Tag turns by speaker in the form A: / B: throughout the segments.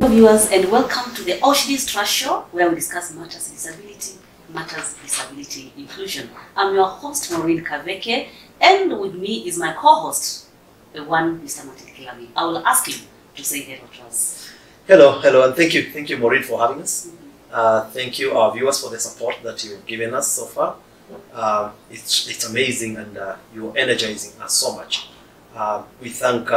A: Viewers, and welcome to the Oshdi's Trust Show, where we discuss matters disability inclusion. I'm your host, Maureen Kaveke, and with me is my co-host, the one, Mr. Martin Kilami. I will ask him to say hello to us.
B: Hello, and thank you, Maureen, for having us. Thank you, our viewers, for the support that you've given us so far. It's amazing, and you're energizing us so much. We thank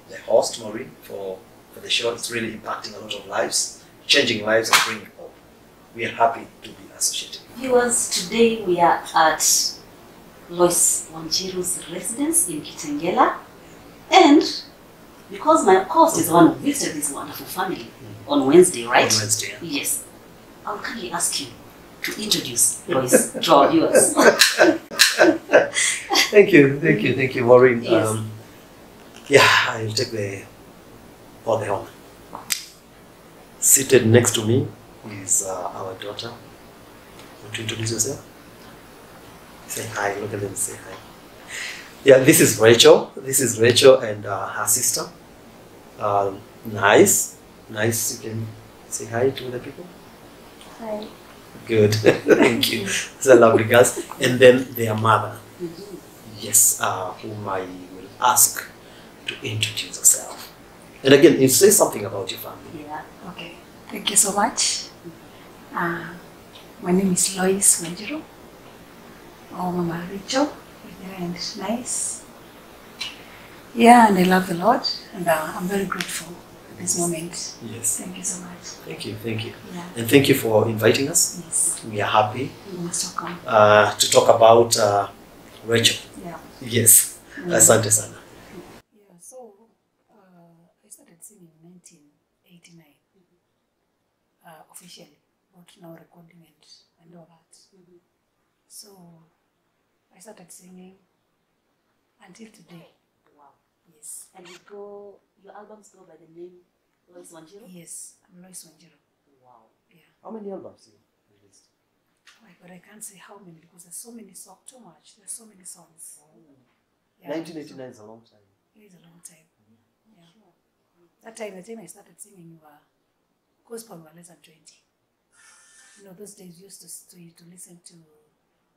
B: the host, Maureen, for the show. It's really impacting a lot of lives, changing lives, and bringing hope. We are happy to be associated.
A: Viewers, today we are at Lois Wanjiru's residence in Kitengela, and because my host is the one who visited this wonderful family on Wednesday, right?
B: On Wednesday, yeah.
A: Yes. I'll kindly ask you to introduce Lois to our viewers.
B: Thank you, Maureen.
A: Yes.
B: I'll take the honor. Seated next to me is our daughter. Want to introduce yourself? Say hi. Look at them. Say hi. Yeah, this is Rachel. And her sister. Nice. You can say hi to the people.
A: Hi.
B: Good. Thank you. These are lovely girls. And then their mother. Yes, whom I will ask to introduce herself. And again, you say something about your family.
C: Yeah, okay. Thank you so much. My name is Lois Wanjiru. Oh, Mama Rachel. And nice. Yeah, and I love the Lord. And I'm very grateful at this moment.
B: Yes.
C: Thank you so much.
B: Thank you.
C: Yeah.
B: And thank you for inviting us.
C: Yes.
B: We are happy
C: You must come.
B: to talk about Rachel.
C: Yeah.
B: Yes. Asante sana.
C: Yeah, so I started singing in 1989 officially, but now recording and all that. So I started singing until today.
A: Wow.
C: Yes.
A: And your albums go by the name Lois Wanjiru?
C: Yes, I'm Lois Wanjiru.
A: Wow.
C: Yeah.
B: How many albums you released?
C: But I can't say how many because there's so many songs, too much. There's so many songs. Yeah.
B: 1989 is a long time.
C: It is a long time. Yeah. That time, the time I started singing, gospel were less than 20. You know, those days we used to listen to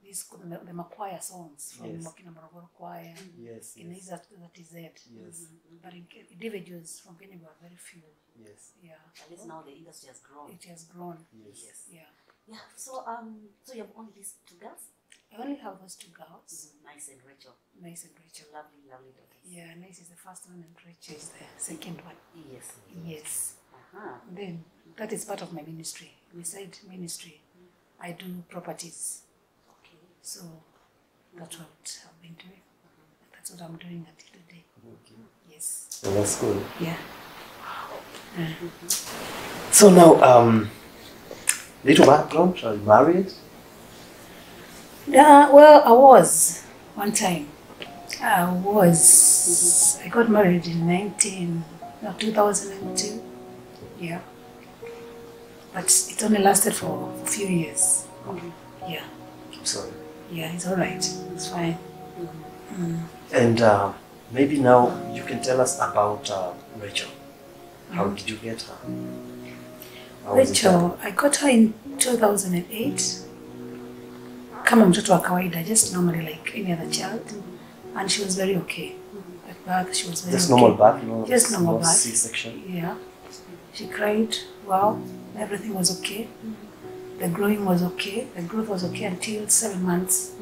C: these the Makwaya songs from Makina Morogoro Choir.
B: Yes.
C: In Isa that is it.
B: Yes.
C: But individuals from Kenya were very few.
B: Yes.
C: Yeah.
A: At least now the industry has grown.
C: It has grown.
B: Yes.
C: Yeah.
A: Yeah. So so you have only these two girls?
C: I only have those two girls.
A: Nice and Rachel.
C: Nice and Rachel.
A: Lovely daughters.
C: Yeah, Nice is the first one and Rachel is the second one.
A: Yes.
C: Yes.
A: Uh-huh.
C: Then that is part of my ministry. Beside ministry, I do properties.
A: Okay.
C: So that's what I've been doing. That's what I'm doing until today.
B: Okay.
C: Yes.
B: So that's cool.
C: Yeah.
B: So now, little background. Are you married?
C: Well, I was one time. I got married in 2002. Yeah. But it only lasted for a few years. Yeah.
B: I'm sorry.
C: Yeah, it's all right. It's fine.
B: And maybe now you can tell us about Rachel. How did you get her? How was it
C: Rachel, I got her in 2008. Kama mtoto wa kawaida, just normally like any other child. And she was very okay. At birth, she was very
B: just
C: okay.
B: normal birth? No,
C: Just normal birth.
B: C-section?
C: Yeah. She cried, well, everything was okay. The growing was okay. The growth was okay until 7 months.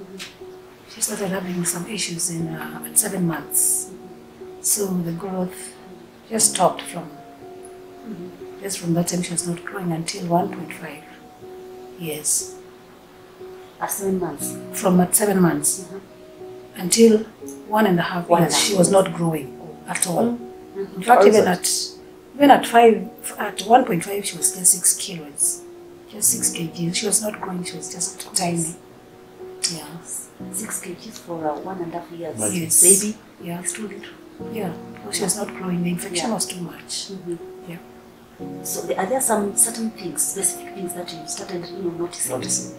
C: She started having some issues at 7 months. So the growth just stopped just from that time she was not growing until 1.5 years.
A: At 7 months?
C: From at 7 months until 1.5 years, she was not growing at all. In fact, even at 1.5, she was just 6 kilos. Just 6 kgs. She was not growing, she was just tiny. Yeah.
A: 6 kgs for 1.5 years.
C: Yes.
A: Baby?
C: Yeah.
A: It's too little.
C: Yeah. Because she was not growing. The infection was too much. Yeah.
A: So are there some certain things, specific things that you started noticing?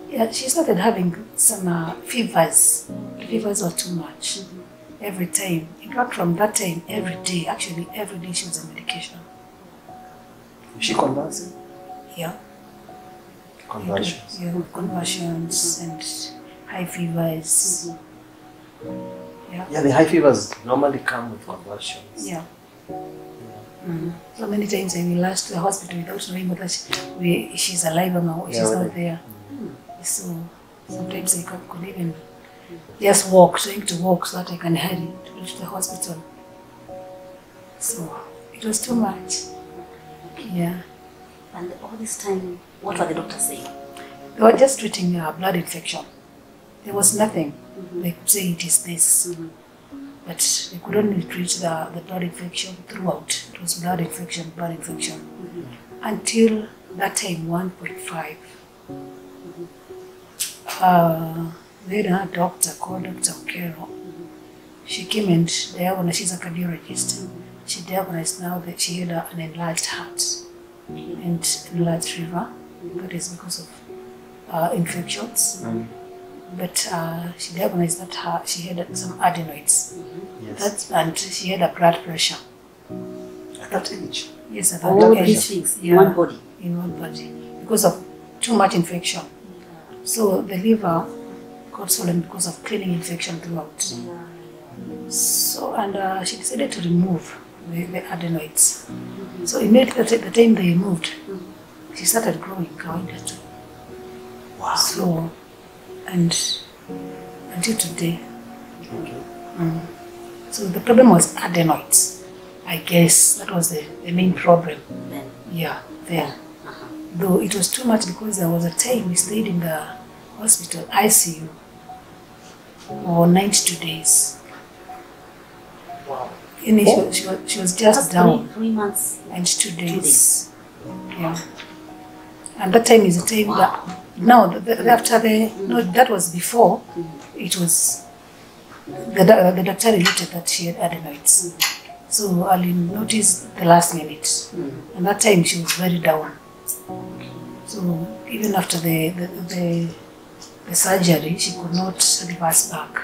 C: Yeah, she started having some fevers. The fevers were too much. every time. In fact, from that time, every day, actually every day she was on medication.
B: Is she conversing?
C: Yeah.
B: Conversions.
C: Yeah, conversions and high fevers. Yeah.
B: Yeah, the high fevers normally come with conversions.
C: Yeah. So many times I will rush to the hospital without knowing whether she's alive or she's not there. So sometimes I could even just walk, trying to walk so that I can hurry to reach the hospital. So it was too much. Yeah.
A: And all this time, what were the doctors saying?
C: They were just treating a blood infection. There was nothing. They could say it is this. But they could only treat the blood infection throughout. It was blood infection. Until that time, 1.5. We had a doctor called Dr. Okero. She came and diagnosed, she's a cardiologist. She diagnosed now that she had an enlarged heart and enlarged liver. That is because of infections. But she diagnosed that she had some adenoids.
B: Yes.
C: And she had a blood pressure.
B: At that age?
C: Yes, at
A: All
C: that
A: these
C: age.
A: things in one body.
C: In one body. Because of too much infection. So the liver got swollen because of cleaning infection throughout. So, and she decided to remove the adenoids. So immediately at the time they removed, she started growing kawaida too.
B: Wow.
C: So, and until today.
B: Okay.
C: So the problem was adenoids. I guess that was the main problem.
A: Then,
C: Yeah, there. Though it was too much because there was a time we stayed in the hospital ICU for 92 days.
B: Wow.
C: Initially, she was just down.
A: 3 months.
C: And 2 days.
A: 2 days.
C: Yeah. And that time is the time that, no, after the, no, that was before, it was, the doctor related that she had adenoids. So I noticed the last minute. And that time she was very down. So even after the surgery, she could not reverse back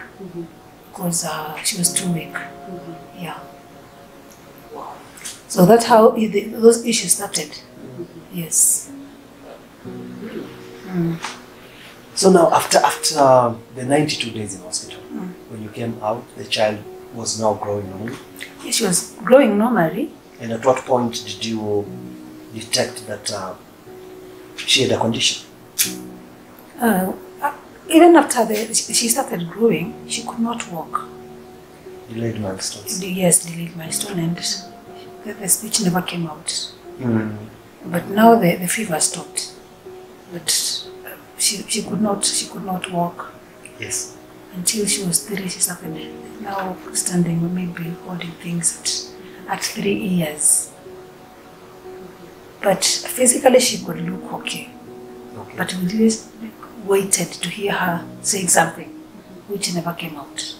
C: because she was too weak. Yeah. So that's how those issues started. Yes.
B: So now, after the 92 days in hospital, when you came out, the child was now growing normally.
C: She was growing normally.
B: And at what point did you detect that she had a condition?
C: Even after she started growing, she could not walk.
B: Delayed milestones.
C: Yes, delayed milestone, and the speech never came out.
B: Mm.
C: But now the fever stopped. But she could not walk
B: Yes.
C: until she was 3. She started now standing, maybe holding things at 3 years. But physically she could look okay.
B: Okay.
C: But we just waited to hear her saying something, which never came out.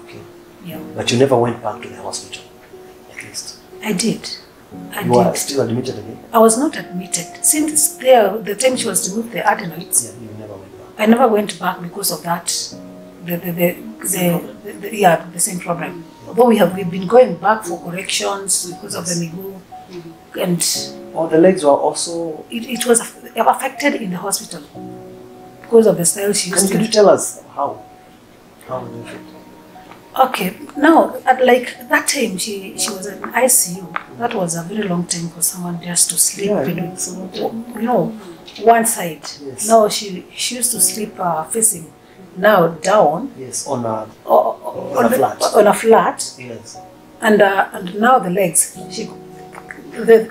B: Okay.
C: Yeah,
B: But you never went back to the hospital, at least.
C: I did. I
B: You were
C: did.
B: still admitted again?
C: I was not admitted. Since the time she was removed, the adenoids,
B: Yeah, you never went back.
C: I never went back because of that. The same problem. Although we've been going back for corrections because of the miguu, and
B: Oh, the legs were also...
C: it was affected in the hospital because of the style she used
B: Can you
C: to.
B: tell us how? How did it affect?
C: Okay, now like that time she was in ICU. That was a very long time for someone just to sleep.
B: Yeah,
C: with,
B: it's a long time.
C: you know, one side.
B: Yes.
C: Now she used to sleep facing now down
B: Yes, on a
C: on
B: flat.
C: a flat,
B: Yes.
C: and now the legs.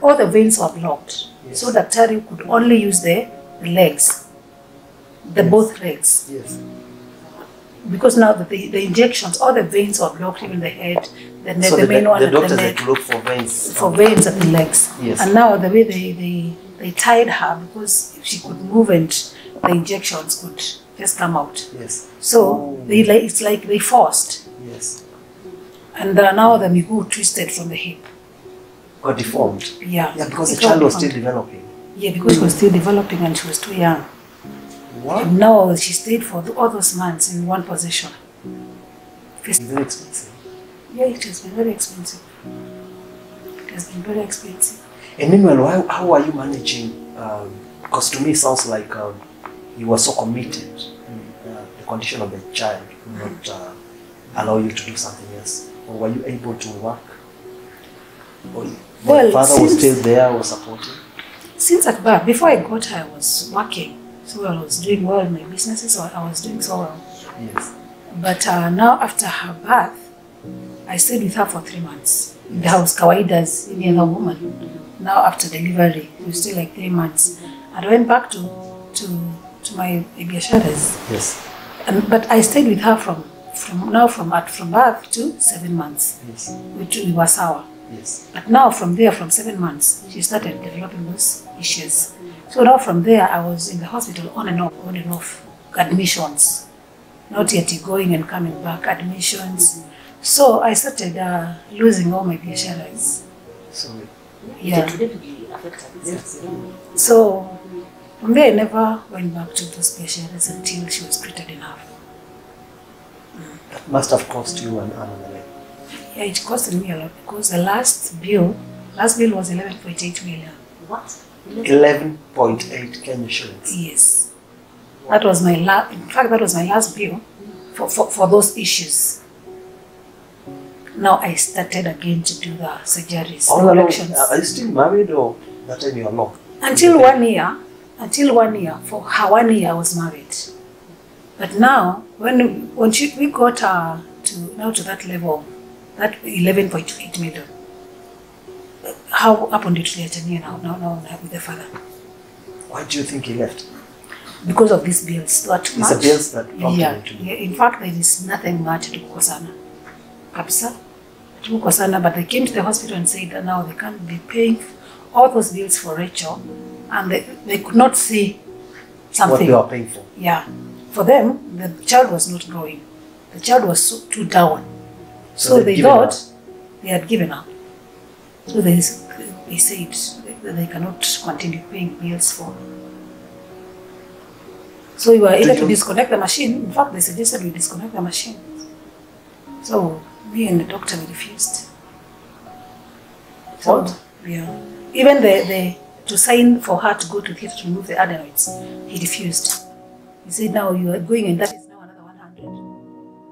C: All the veins were blocked,
B: Yes.
C: so Daktari could only use the legs, both legs.
B: Yes.
C: Because now the injections, all the veins were blocked, even the head,
B: So
C: the main one
B: the
C: at the
B: doctors
C: neck,
B: had to look for veins.
C: for veins at the legs.
B: Yes.
C: And now the way they tied her, because if she could move and the injections could just come out.
B: Yes.
C: So it's like they forced.
B: Yes.
C: And now the miguu twisted from the hip.
B: Got deformed.
C: Yeah.
B: Yeah, because
C: It
B: the child
C: got
B: was still
C: deformed.
B: developing.
C: Yeah, because she was still developing and she was too young.
B: What?
C: And now she stayed for all those months in one position.
B: Very expensive.
C: Yeah, it has been very expensive. It has been very expensive.
B: And meanwhile, how are you managing? Because to me, it sounds like you were so committed. The condition of the child would not allow you to do something else. Or were you able to work? Or
C: Well,
B: your father was still there, was supporting?
C: Since at birth, before I got her, I was working. So I was doing well in my businesses, so I was doing so well.
B: Yes.
C: But now after her birth, I stayed with her for 3 months. In the house, kawaida as any other woman. Now after delivery, we stayed like 3 months. And I went back to my biasharas.
B: Yes.
C: But I stayed with her from birth to 7 months.
B: Yes.
C: Which we were sour.
B: Yes.
C: But now from there, from 7 months, she started developing those issues. So now from there, I was in the hospital on and off, admissions. Not yet going and coming back, admissions. So I started losing all my biasharas.
B: So
C: Yeah.
A: It definitely affected business.
C: So from there, I never went back to those biasharas until she was treated enough.
B: that must have cost you an arm and a leg.
C: Yeah, it costed me a lot because the last bill was 11.8 million.
A: What?
B: 11.8 Kenya shillings.
C: Yes. That was my last, in fact, that was my last bill for those issues. Now I started again to do the surgeries,
B: All
C: the
B: along,
C: corrections.
B: are you still married or that time you are alone?
C: Until 1 year, for her 1 year I was married. But now, when we got her to that level, that 11.8 million, how happened it later now with the father?
B: Why do you think he left?
C: Because of these bills, that
B: It's the bills that prompted
C: yeah,
B: him to leave.
C: yeah. In fact, there is nothing much to kukosana. Kabisa. Tukukosana, but they came to the hospital and said that now they can't be paying all those bills for Rachel, and they could not see something.
B: What they are paying for.
C: Yeah. For them, the child was not growing. The child was too down. So they thought they had given up. So they said that they cannot continue paying bills for. So we were able to disconnect the machine. In fact, they suggested we disconnect the machine. So me and the doctor, we refused. So,
B: What?
C: yeah. Even to sign for her to go to theatre to remove the adenoids, he refused. He said, now you are going and that is now another 100.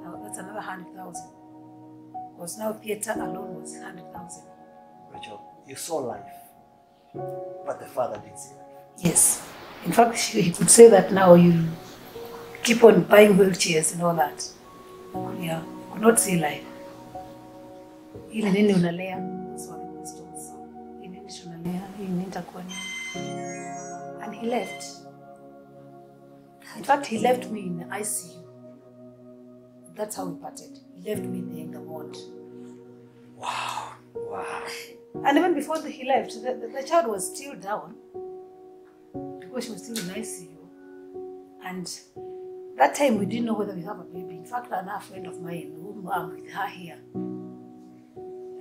C: Now that's another 100,000. Because now theatre alone was 100,000.
B: Rachel, you saw life, but the father didn't see life.
C: Yes. In fact, he could say that now you keep on buying wheelchairs and all that. Yeah, you could not see life. Ile nini unalea? So I was told so. Ile nini tunalea? Hii nini itakuwa nini? And he left. In fact, he left me in the ICU. That's how we parted. He left me there in the ward.
B: Wow.
C: And even before he left, the child was still down because she was still in ICU. And that time we didn't know whether we have a baby. In fact, another friend of mine, whom I'm with her here,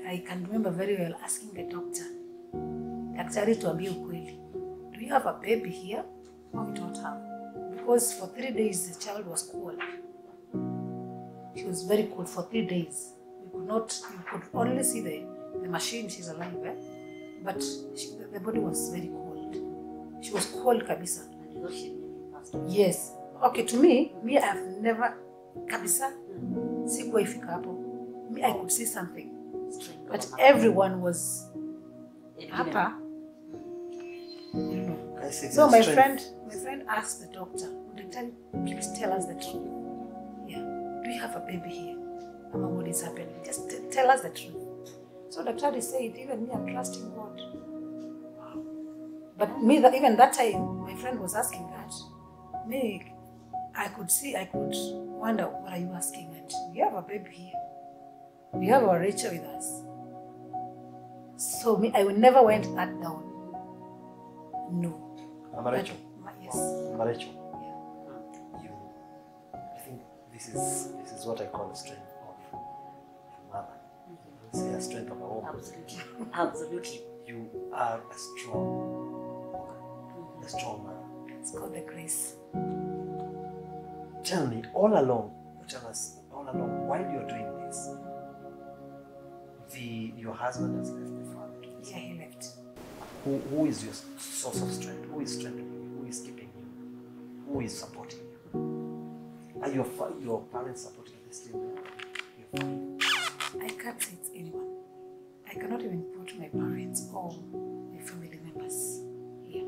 C: I can remember very well asking the doctor, Daktari, tuambie ukweli, do you have a baby here or we don't have? Because for 3 days the child was cold. She was very cold for 3 days. You could only see the machine, she's alive, but the body was very cold. She was cold kabisa. Yes. Okay, to me I have never kabisa sikuwa ifika hapo. Me, I could see something. But everyone was hapa. So my friend asked the doctor, please tell us the truth. Yeah. Do you have a baby here? Mama, what is happening? Just tell us the truth. So the doctor said, even me, I'm trusting God. But me, even that time, my friend was asking that. Me, I could wonder, what are you asking? And we have a baby here. We have our Rachel with us. So me, I never went that down. No.
B: Mama Rachel.
C: Yes.
B: Mama Rachel.
C: Yeah.
B: I think this is what I call the strength of a mother. Say a strength of a woman.
A: Absolutely. Absolutely.
B: You are a strong mother.
C: It's called the grace.
B: Tell us all along while you're doing this, your husband has left the family?
C: Yeah, he left.
B: Who is your source of strength? Who is strengthening you? Who is keeping you? Who is supporting you? Are your parents supporting you still? Your family?
C: I can't say it's anyone. I cannot even put my parents or my family members here.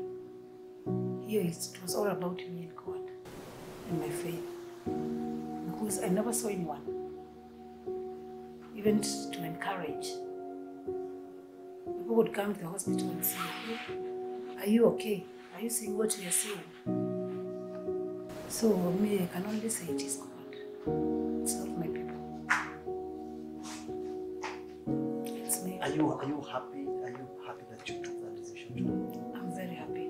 C: Here it was all about me and God and my faith. Because I never saw anyone, even to encourage. People would come to the hospital and say, "Are you okay? Are you seeing what we are seeing?" So me, I can only say it is God. It's not my people. It's me.
B: Are you happy? Are you happy that you took that decision?
C: I'm very happy.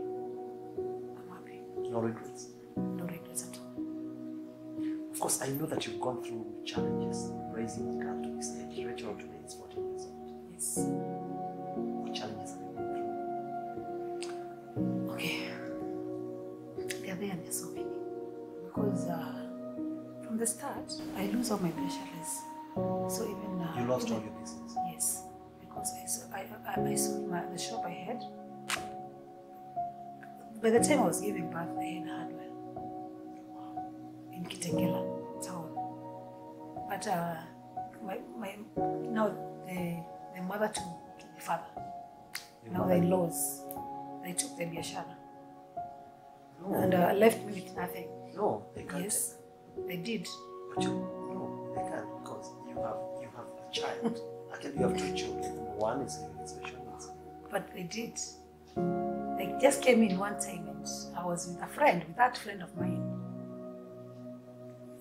C: I'm happy.
B: No regrets.
C: No regrets at all.
B: Of course, I know that you've gone through challenges raising a girl to this age. Rachel today is 14 years old.
C: Yes.
B: What challenges have you gone through?
C: Okay. There's so many. Because from the start, I lose all my specialists. So even
B: You lost all your business.
C: Yes, because I sold the shop I had. By the time I was giving birth, I had hardware in Kitengela town. But now the mother to the father, now they lost. They took the biashara
B: No,
C: and left me with nothing.
B: no, they can't.
C: Yes, they did.
B: But no, they can't because you have a child. Actually, you have two children. One is living in special needs.
C: But they did. They just came in one time and I was with a friend, with that friend of mine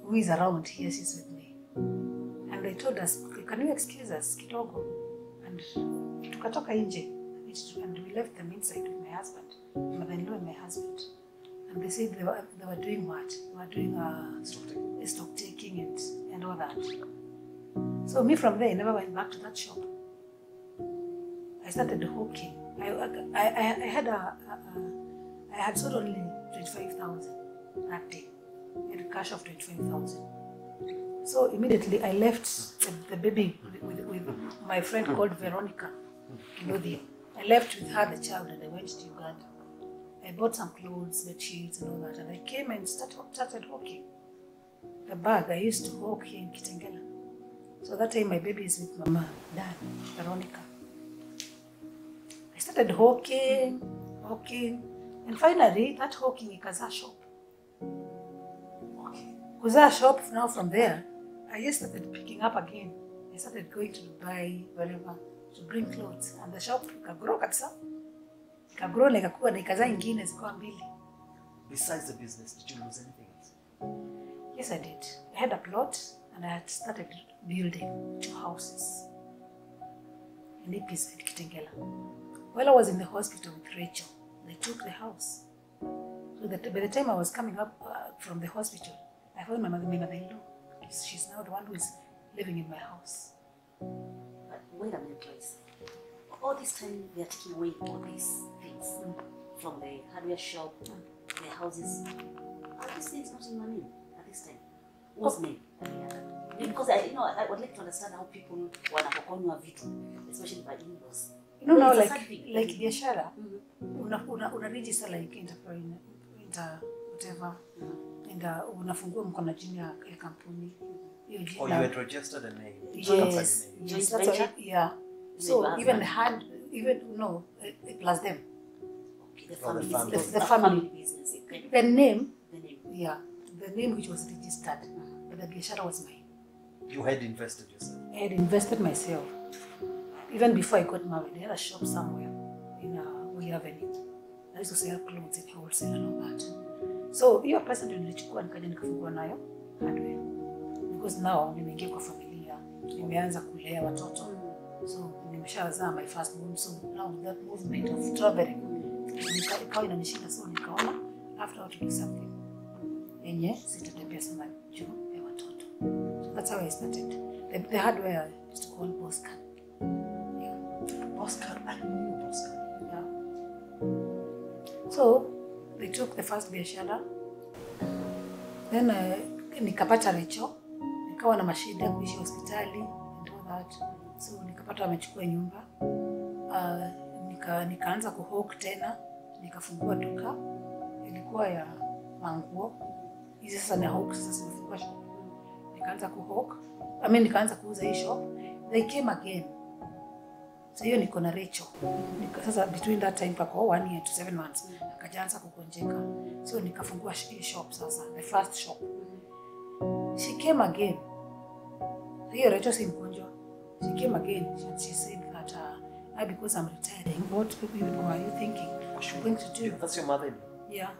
C: who is around here, she's with me. And they told us, "Can you excuse us, kidogo?" And tukatoka nje. And we left them inside with my husband, my mother-in-law and my husband. And they said they were doing what? They were doing stock taking and all that. So me from there, I never went back to that shop. I started hawking. I had sold only 25,000 that day. I had a cash of 25,000. So immediately I left the baby with my friend called Veronica Kinodhia. I left with her, the child, and I went to Uganda. I bought some clothes, bed sheets, and all that, and I came and started hawking. The bag I used to hawk here in Kitengela. So that time my baby is with Mama, Dad, Veronica. I started hawking, and finally that hawking ikaza shop.
B: Okay.
C: Kuza shop now from there, I just started picking up again. I started going to Dubai, wherever, to bring clothes, and the shop ikagrow kabisa. Ikagrow na ikakuwa na ikaza ingine zikawa mbili.
B: Besides the business, did you lose anything else?
C: Yes, I did. I had a plot and I had started building 2 houses in Ipis and Kitengela. While I was in the hospital with Rachel, they took the house. So that by the time I was coming up from the hospital, I found my mother-in-law. She's now the one who is living in my house.
A: But wait a minute, please. All this time they are taking away all these things from the hardware shop, the houses. Are these things not in your name at this time? What's name? Because I would like to understand how people wanapokonywa vitu, especially by in-laws.
C: No,
A: It's a sad thing.
C: like biashara, una register like whatever, and unafungua mkono jina ya kampuni.
B: Or you had registered a name?
C: Yes,
B: Company name.
C: yes,
A: Joint
C: that's
A: venture?
C: why, yeah.
A: So
C: So plus them.
A: Okay, the
B: From the
A: family,
B: family.
A: business,
C: The family.
A: business. Okay.
C: The name,
A: The name.
C: yeah, the name which was registered, but the biashara was mine.
B: You had invested yourself.
C: I had invested myself. Even before I got married, I had a shop somewhere in Way Avenue. I used to sell clothes in wholesale and all that. So hiyo pesa ndio nilichukua nikaja nikafungua nayo hardware. Because now nimeingia kwa familia, nimeanza kulea watoto. So nimeshazaa my first born, so now that movement of traveling ikawa inanishinda, so nikaona after to do something yenye sitatembea sana juu ya watoto. So that's how I started. The hardware is called Boscan. Yeah.
B: Boscan, I knew Boscan.
C: Yeah. So they took the first biashara. Then nikapata Rachel. Nikawa na mashida ya kuishi hospitali and all that. So nikapata amechukua nyumba. Nikaanza kuhawk tena, nikafungua duka. Ilikuwa ya manguo. Hizi sasa ni hawk, sasa nimefungua shop. Nikaanza kuhawk. Nikaanza kuuza hii shop. They came again. So hiyo niko na Rachel. Sasa between that time pako 1 year to 7 months. Akaanza kukonjeka. So nikafungua hii shop sasa, the first shop. She came again. Hiyo Rachel si mgonjwa. She came again. She said that because I'm retiring, what people are you thinking? What you're going to do?
B: That's your mother?
C: Yeah.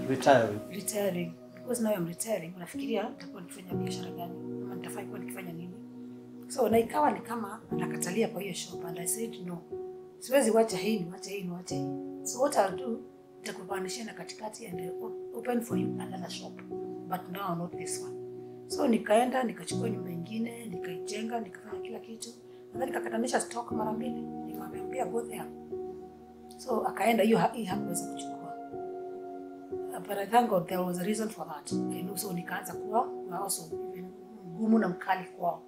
B: Retiring?
C: Retiring. Because now I'm retiring. Unafikiria nitakuwa nikifanya biashara gani? Ama nitafai kuwa nikifanya nini? So na ikawa ni kama nakatalia kwa hiyo shop and I said no. Siwezi wacha hii. So what I'll do, nitakupanisha na katikati and open for you another shop. But now not this one. So nikaenda, nikachukua nyumba nyingine, nikaijenga, nikafanya kila kitu. Na nikakatanisha stock mara mbili. Nikamwambia go there. So akaenda, hiyo hakuweza kuchukua. But I thank God there was a reason for that. So nikaanza kuwa also gumu na mkali kwao.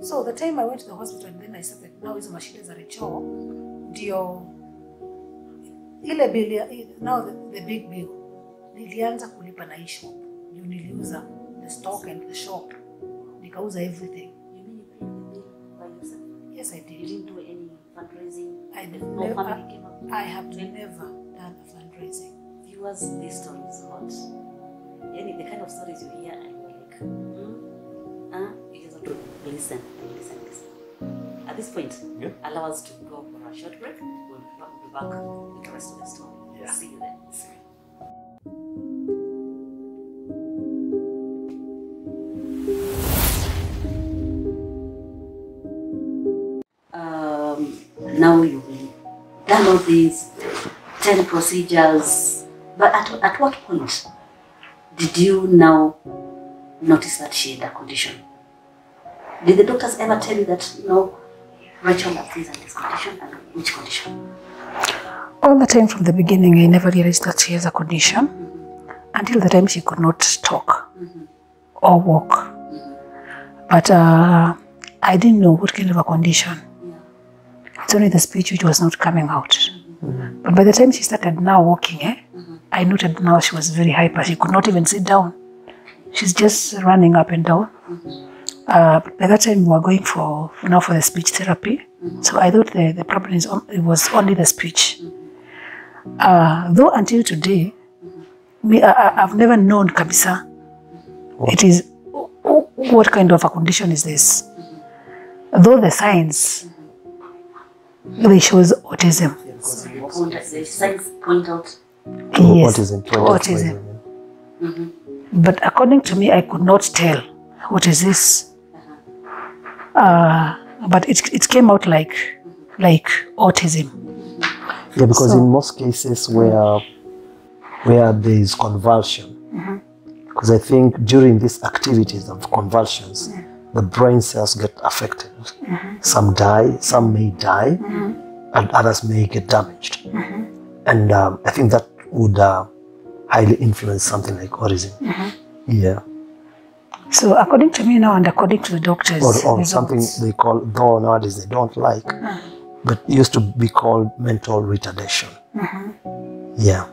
C: So the time I went to the hospital and then I said that now hizo mashine za Rachel ndio ile bill, now the big bill nilianza kulipa na hii shop. Niliuza the stock and the shop. Nikauza everything.
A: You mean you paid the bill by yourself?
C: Yes, I did.
A: You didn't do any fundraising?
C: I did
A: No
C: never,
A: family came up?
C: I have never done a fundraising.
A: Viewers, this story is hot. The kind of stories you hear and you're like, you just have to listen. At this point, allow us to go for a short break. We'll be back with the rest of the story.
B: Yeah.
A: See you then. Now you've done all these 10 procedures, but at what point did you now notice that she had a condition? Did the doctors ever tell you that, no, Rachel has this and this condition, and which condition?
C: All the time from the beginning, I never realized that she has a condition until the time she could not talk or walk. But I didn't know what kind of a condition. It's only the speech which was not coming out. But by the time she started now walking, I noted now she was very hyper. She could not even sit down. She's just running up and down. But by that time we were going for the speech therapy. So I thought the problem it was only the speech. Though until today, I've never known kabisa. It is what kind of a condition is this? Though the signs they shows autism.
A: The signs point out.
C: Yes,
B: Autism.
C: But according to me, I could not tell what is this. But it came out like autism.
B: Yeah, because in most cases where there is convulsion, because I think during these activities of convulsions, the brain cells get affected. Some die, some may die, and others may get damaged. And I think that would highly influence something like autism. Yeah.
C: So according to me now and according to the doctors,
B: or something they call, though nowadays they don't like, but it used to be called mental retardation. Yeah.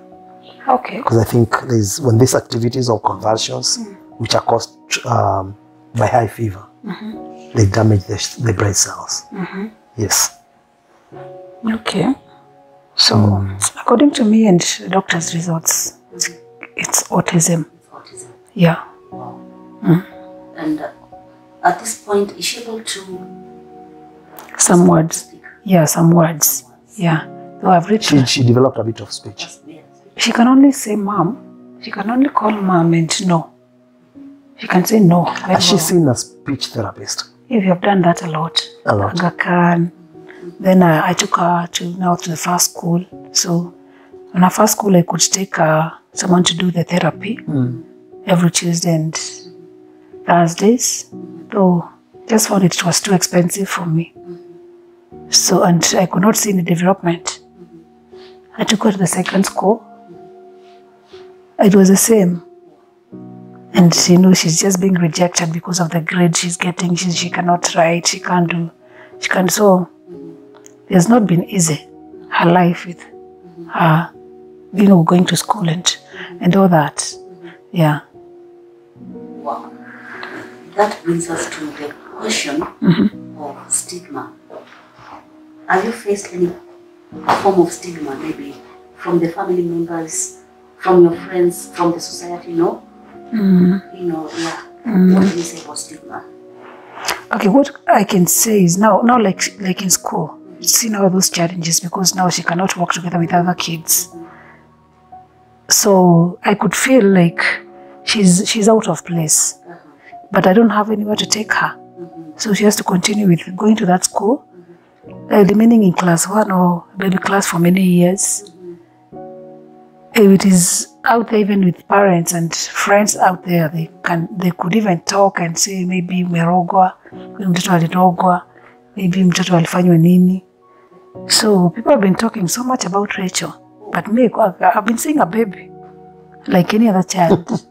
C: Okay.
B: Because I think when these activities or convulsions, which are caused by high fever, they damage the brain cells. Yes.
C: Okay. So according to me and the doctor's results, it's autism.
A: It's autism.
C: Yeah.
A: Wow. And at this point, is she able to?
C: Some words.
A: Speak?
C: Yeah, some words. Yeah. So I've read.
B: She developed a bit of speech.
C: She can only say mom. She can only call mom and no. She can say no.
B: Has she seen a speech therapist?
C: If you have done that a lot.
B: A lot.
C: Aga Khan. Then I took her to the first school. So in her first school, I could take someone to do the therapy every Tuesday and Thursdays. So just found it was too expensive for me. So, and I could not see any development. I took her to the second school. It was the same. And she's just being rejected because of the grade she's getting. She cannot write, she can't. So it's not been easy, her life with her, going to school and all that. Yeah.
A: Wow. That brings us to the question of stigma. Have you faced any form of stigma, maybe from the family members, from your friends, from the society? What do you say about stigma?
C: Okay, what I can say is now like in school, seeing all those challenges because now she cannot work together with other kids. So I could feel like she's out of place, but I don't have anywhere to take her. So she has to continue with going to that school, remaining in class 1 or baby class for many years. It is out there even with parents and friends out there. They could even talk and say maybe umerogwa, mtoto alirogwa, maybe mtoto alifanywa nini. So people have been talking so much about Rachel, but me, I've been seeing a baby like any other child.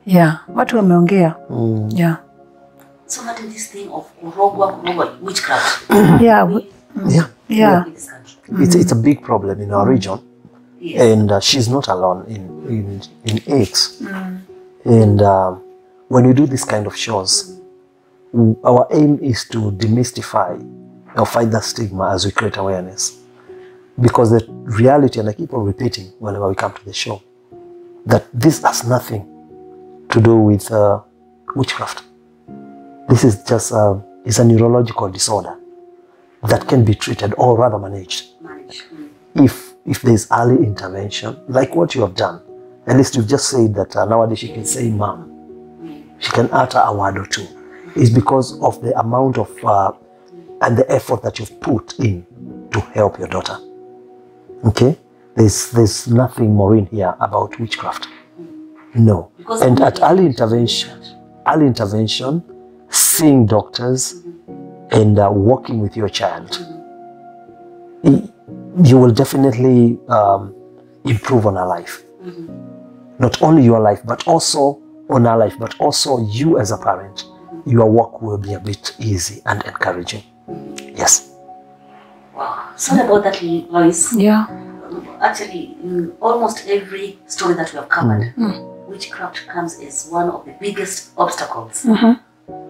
C: Yeah, watu wameongea. Yeah.
A: So what is this thing of kurogwa, witchcraft?
C: Yeah.
B: It's a big problem in our region. Yes. And she's not alone in X. And when we do this kind of shows, our aim is to demystify or fight that stigma as we create awareness. Because the reality, and I keep on repeating whenever we come to the show, that this has nothing to do with witchcraft. This is just it's a neurological disorder that can be treated or rather managed. If there's early intervention, like what you have done. At least you've just said that nowadays she can say mom. She can utter a word or two. It's because of the amount of and the effort that you've put in to help your daughter. Okay? There's nothing more in here about witchcraft. No. And at early intervention, seeing doctors and working with your child, you will definitely improve on her life. Not only your life, but also on her life, but also you as a parent. Your work will be a bit easy and encouraging. Yes.
A: Wow. Sorry about that, Lois.
C: Yeah.
A: Actually, in almost every story that we have covered, witchcraft comes as one of the biggest obstacles to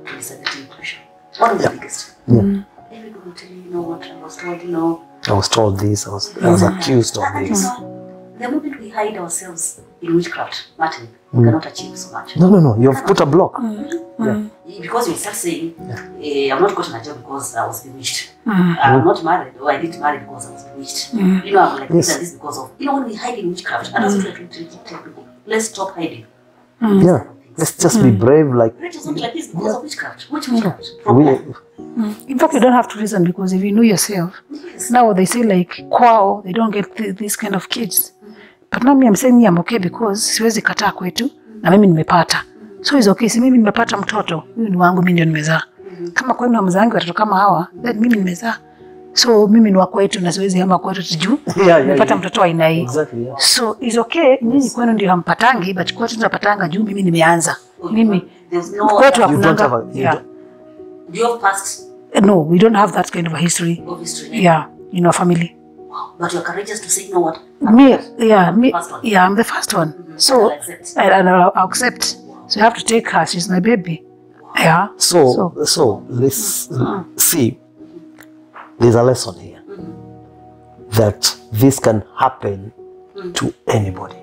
A: disability inclusion. One of the biggest. Everybody will tell you, what I was told,
B: I was told this, I was accused of this.
A: The moment we hide ourselves in witchcraft, Martin, we cannot achieve so much.
B: No, you have put a block.
A: Yeah. Because you start saying, I'm not gotten a job because I was bewitched. I'm not married, or I didn't marry because I was bewitched. I'm like this and this because of, when we hide in witchcraft, and that's what I tell people, let's stop hiding.
B: Yeah. Let's just be brave, like...
A: Rachel's not like this because of witchcraft. Which witchcraft?
C: In fact, you don't have to reason because if you know yourself, now they say like, kwao, they don't get these kind of kids. But now I'm saying I'm okay because siwezi kataa kwetu na mimi nimepata. So it's okay, si mimi nimepata mtoto, huyu ni wangu, mimi ndio nimezaa. Kama kwenu hamzaangi watoto kama hawa, then mimi nimezaa. So mimi ni wa kwetu na siwezi hama kwetu tujuu. Nimepata mtoto wa aina hii. So it's okay, nyinyi kwenu ndio hampatangi, but kwetu tunapatanga juu mimi nimeanza. Mimi kwetu hakunanga.
A: Do you have past?
C: No, we don't have that kind of a history. Yeah, in our family.
A: Wow. But you're courageous to say, you know what?
C: I'm the first one. So, I'll accept. So you have to take her. She's my baby. Yeah.
B: So let's see. There's a lesson here that this can happen to anybody.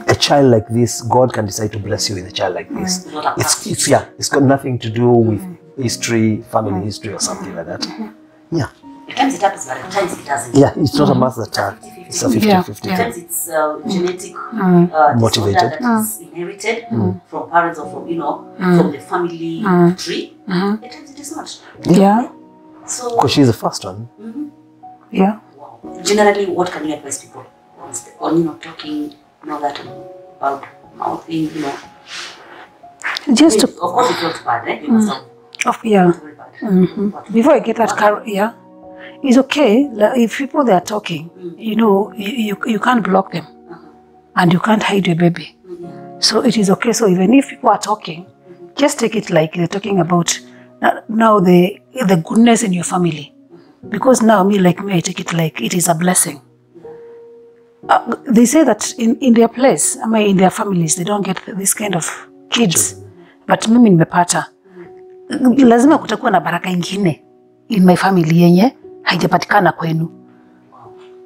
B: A child like this, God can decide to bless you with a child like this. It's got nothing to do with history, family history, or something like that. Yeah.
A: At times it happens, but at times it doesn't.
B: Yeah, it's not a mass attack. It's a 50-50.
A: At times it's genetic
B: motivated,
A: that is inherited from parents or from the family tree. At times it is not.
C: Yeah.
A: So
B: because she's the first one.
C: Yeah.
A: Wow. Generally, what can you advise people on talking, that about mouthing,
C: Just to,
A: of course it feels bad, right? You must have very bad.
C: Before I get that it's okay if people they are talking, you can't block them and you can't hide your baby. So it is okay. So even if people are talking, just take it like they're talking about now the goodness in your family. Because now me, I take it like it is a blessing. They say that in their place, in their families, they don't get this kind of kids. But mimi nimepata. Lazima kutakuwa na baraka ingine in my family yenye haijapatikana kwenu.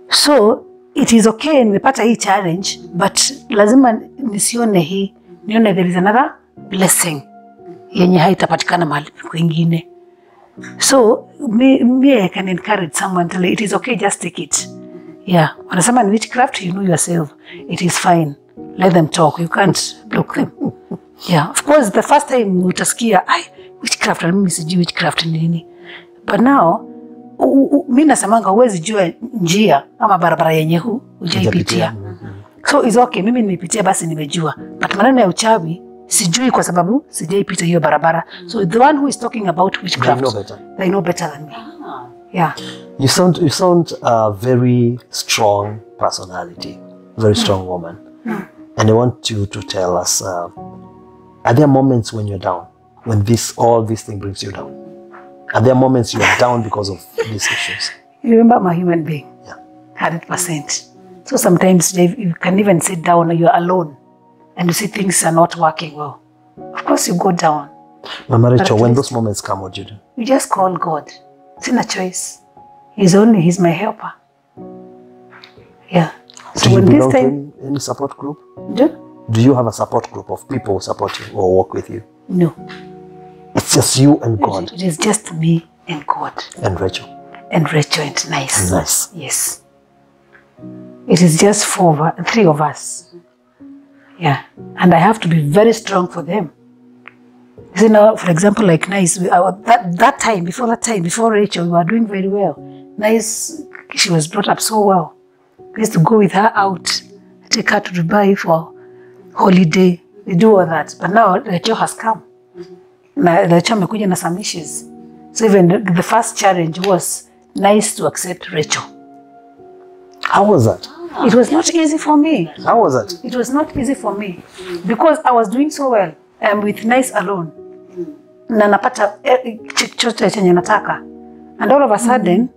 C: So it is okay, nimepata hii challenge, but lazima nisione hii, nione there is another blessing yenye haitapatikana mahali kwingine. So me I can encourage someone to it is okay, just take it. Yeah, wanasema in witchcraft, you know yourself, it is fine. Let them talk, you can't block them. Yeah, of course the first time utasikia witchcraft, na mimi sijui witchcraft ni nini. But now mimi nasemanga huwezi jua njia ama barabara yenye hujaipitia. So it's okay, mimi nimepitia basi nimejua. But maneno ya uchawi sijui kwa sababu sijaipita hiyo barabara. So the one who is talking about witchcraft, they know better than me. Yeah.
B: You sound a very strong personality, very strong woman. And I want you to tell us, are there moments when you're down, when all this thing brings you down? Are there moments you are down because of these issues?
C: You remember I'm a human being.
B: Yeah.
C: 100%. So sometimes you can even sit down and you're alone and you see things are not working well. Of course you go down.
B: Mama Rachel, when those moments come, what do you do?
C: You just call God. It's not a choice. He's my helper. Yeah. So
B: do you
C: when
B: belong
C: this time,
B: to any support group?
C: Do
B: you have a support group of people who support you or work with you?
C: No.
B: It's just you and God.
C: It is just me and God.
B: And Rachel.
C: And Rachel and Nice.
B: Nice.
C: Yes. It is just three of us. Yeah. And I have to be very strong for them. You know, for example, like Nice, before Rachel, we were doing very well. Nice, she was brought up so well. We used to go with her out, take her to Dubai for holiday. We do all that. But now Rachel has come. Rachel amekuja na some issues. So even the first challenge was Nice to accept Rachel.
B: How was that?
C: It was not easy for me.
B: How was that?
C: It was not easy for me because I was doing so well. I'm with Nice alone. Na napata chochote chenye nataka. And all of a sudden,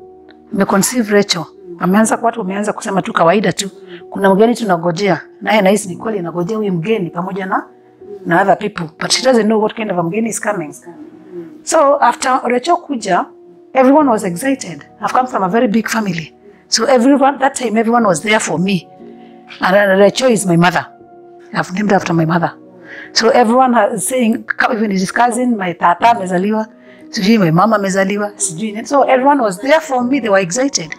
C: me conceive Rachel. Watu wameanza kusema tu kawaida tu. Kuna mgeni tunagojea. Naye Nice ni kweli anagojea huyu mgeni pamoja na other people. But she doesn't know what kind of a mgeni is coming. So after Rachel kuja, everyone was excited. I've come from a very big family. So that time everyone was there for me. And Rachel is my mother. I've named after my mother. So everyone is saying, even his cousin, my tata amezaliwa, sijui my mama amezaliwa, sijui. So everyone was there for me. They were excited.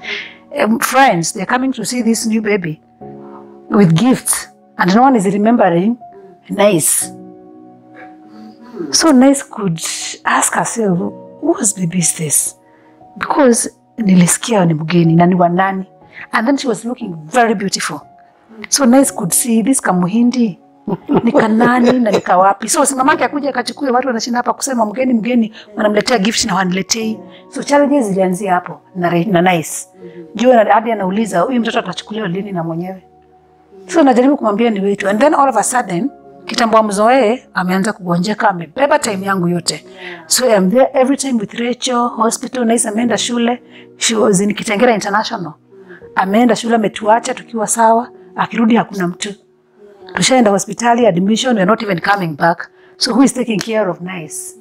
C: Friends, they're coming to see this new baby with gifts. And no one is remembering Nice. So Nice could ask herself, whose baby is this? Because nilisikia ni mgeni na ni wa nani. And then she was looking very beautiful. So Nice could see this kamuhindi nika nani na nika wapi. So mamake akuja akachukue, watu wanashinda hapa kusema mgeni wanamletea gift na waniletei. So challenges zilianzia hapo na Nice. Jua hadi anauliza huyu mtoto atachukuliwa lini na mwenyewe. So najaribu kumwambia ni wetu. And then all of a sudden kitambo amzoee ameanza kugonjeka, amebeba time yangu yote. So I'm there every time with Rachel, hospital. Nice ameenda shule. She was in Kitengela International. Ameenda shule, ametuacha tukiwa sawa. Akirudi hakuna mtu. Tushaenda hospitali, admission, we're not even coming back. So who is taking care of Nice?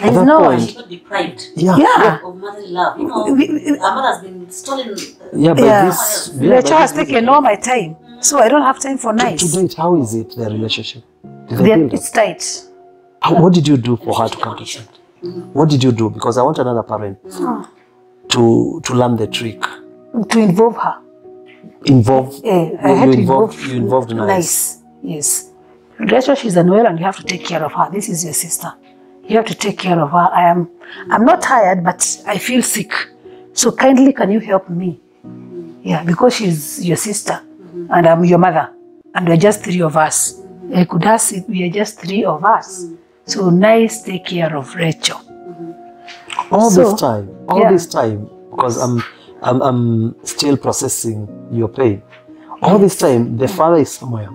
C: There is no one.
A: She's not deprived
C: Yeah.
A: of motherly love. You know, our mother has been stolen.
B: Yeah, but
C: Yes. Rachel has taken all my time. So I don't have time for Nice.
B: To date, how is it, their relationship? Did they build
C: It's tight.
B: What did you do for her to come to St? What did you do? Because I want another parent to learn the trick.
C: To involve her.
B: I
C: had to involve
B: you involved
C: Nice. Yes. Rachel, she's unwell and you have to take care of her. This is your sister. You have to take care of her. I'm not tired, but I feel sick. So kindly, can you help me? Yeah, because she's your sister and I'm your mother. And we're just three of us. I could ask it, we are just three of us. So Nice, take care of Rachel.
B: All this time, because I'm still processing your pain. All this time, the father is somewhere.